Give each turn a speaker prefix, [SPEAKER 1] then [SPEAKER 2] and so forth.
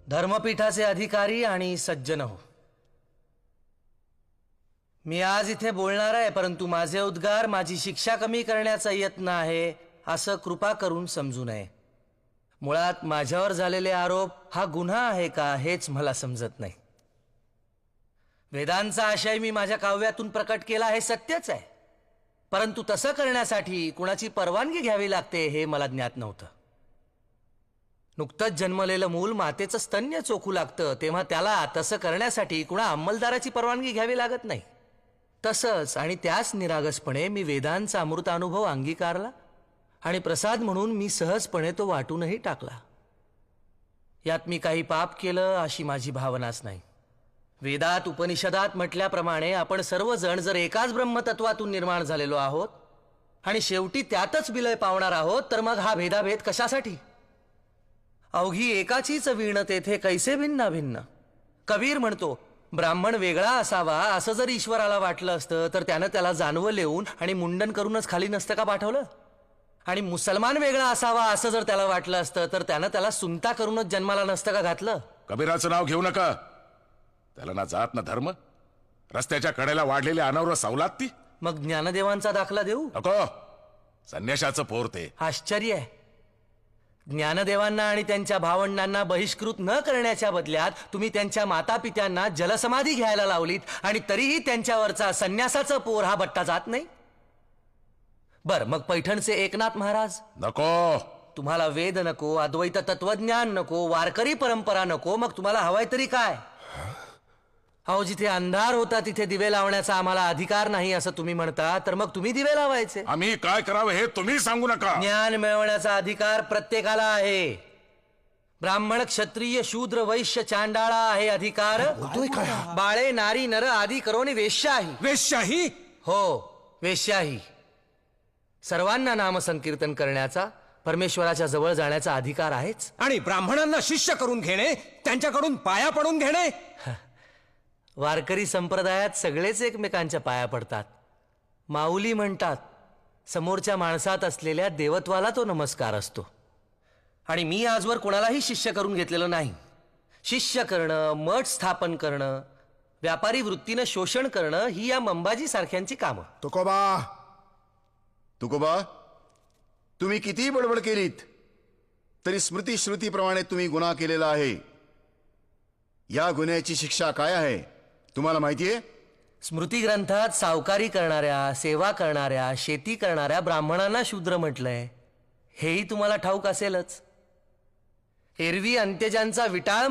[SPEAKER 1] धर्मपीठाचे अधिकारी आणि सज्जन हो, मी आज इथे बोलणार आहे, परंतु माझे उद्गार माझी शिक्षा कमी करण्याचा यत्न आहे असं कृपा करून समजू नये. मुळात माझ्यावर झालेले आरोप हा गुन्हा आहे का हेच मला समजत नाही. वेदांचा आशय मी माझ्या काव्यातून प्रकट केला हे सत्यच आहे, परंतु तसं करण्यासाठी कुणाची परवानगी घ्यावी लागते हे मला ज्ञात नव्हतं. नुकतंच जन्मलेलं मूल मातेचं स्तन्य चोखू लागतं तेव्हा त्याला तसं करण्यासाठी कुणा अंमलदाराची परवानगी घ्यावी लागत नाही. तसंच आणि त्याच निरागसपणे मी वेदांचा अमृतानुभव अंगीकारला आणि प्रसाद म्हणून मी सहजपणे तो वाटूनही टाकला. यात मी काही पाप केलं अशी माझी भावनाच नाही. वेदात उपनिषदात म्हटल्याप्रमाणे आपण सर्वजण जर एकाच ब्रह्मतत्वातून निर्माण झालेलो आहोत आणि शेवटी त्यातच विलय पावणार आहोत, तर मग हा भेदाभेद कशासाठी? अवघी एकाचीच वीण तेथे कैसे भिन्ना भिन्न. कबीर म्हणतो, ब्राह्मण वेगळा असावा असं जर ईश्वराला वाटलं असतं तर त्यानं त्याला जानवं लिहून आणि मुंडन करूनच खाली नसतं का पाठवलं? आणि मुसलमान वेगळा असावा असं जर त्याला वाटलं असतं तर त्यानं त्याला सुनता करूनच जन्माला नसतं का घातलं?
[SPEAKER 2] कबीराचं नाव घेऊ नका. त्याला ना जात ना धर्म. रस्त्याच्या कडेला वाढलेली अनावर सवलात ती.
[SPEAKER 1] मग ज्ञानदेवांचा दाखला देऊ
[SPEAKER 2] नको. संन्याशाचं पोर ते.
[SPEAKER 1] आश्चर्य आहे. ज्ञानदेवांना आणि त्यांच्या भावंडांना बहिष्कृत न करण्याच्या बदल्यात तुम्ही त्यांच्या मातापित्यांना जलसमाधी घ्यायला लावलीत आणि तरीही त्यांच्यावरचा संन्यासाचं पोर हा बट्टा जात नाही. बर, मग पैठणचे एकनाथ महाराज
[SPEAKER 2] नको.
[SPEAKER 1] तुम्हाला वेद नको, अद्वैत तत्वज्ञान नको, वारकरी परंपरा नको, मग तुम्हाला हवाय तरी काय? अहो, जिथे अंधार होता तिथे दिवे लावण्याचा आम्हाला अधिकार नाही असं तुम्ही म्हणता, तर मग तुम्ही दिवे लावायचे.
[SPEAKER 2] आम्ही काय करावं हे तुम्ही सांगू नका.
[SPEAKER 1] ज्ञान मिळवण्याचा अधिकार प्रत्येकाला आहे. ब्राह्मण, क्षत्रिय, शूद्र, वैश्य, चांडाळा आहे अधिकार. बाळे, नारी, नर आदी करोनी वेश्याही.
[SPEAKER 3] वेश्याही?
[SPEAKER 1] हो, वेश्याही. सर्वांना नामसंकीर्तन करण्याचा, परमेश्वराच्या जवळ जाण्याचा अधिकार आहेच.
[SPEAKER 3] आणि ब्राह्मणांना शिष्य करून घेणे, त्यांच्याकडून पाया पडून घेणे?
[SPEAKER 1] वारकरी संप्रदायात सगळेच एकमेकांच्या पाया पडतात. माऊली म्हणतात, समोरच्या माणसात असलेल्या देवत्वाला तो नमस्कार असतो. आणि मी आजवर कोणालाही शिष्य करून घेतलेलं नाही. शिष्य करणं, मठ स्थापन करणं, व्यापारी वृत्तीनं शोषण करणं ही या मंबाजी सारख्यांची कामं.
[SPEAKER 4] तुकोबा, तुम्ही कितीही बडबड केलीत तरी स्मृती श्रुतीप्रमाणे तुम्ही गुन्हा केलेला आहे. या गुन्ह्याची शिक्षा काय आहे तुम्हाला माहितीये?
[SPEAKER 1] स्मृती ग्रंथात सावकारी करणाऱ्या, सेवा करणाऱ्या, शेती करणाऱ्या ब्राह्मणांना शूद्र म्हटलंय. हेही तुम्हाला ठाऊक असेलच. एरवी अंत्यजांचा विटाळ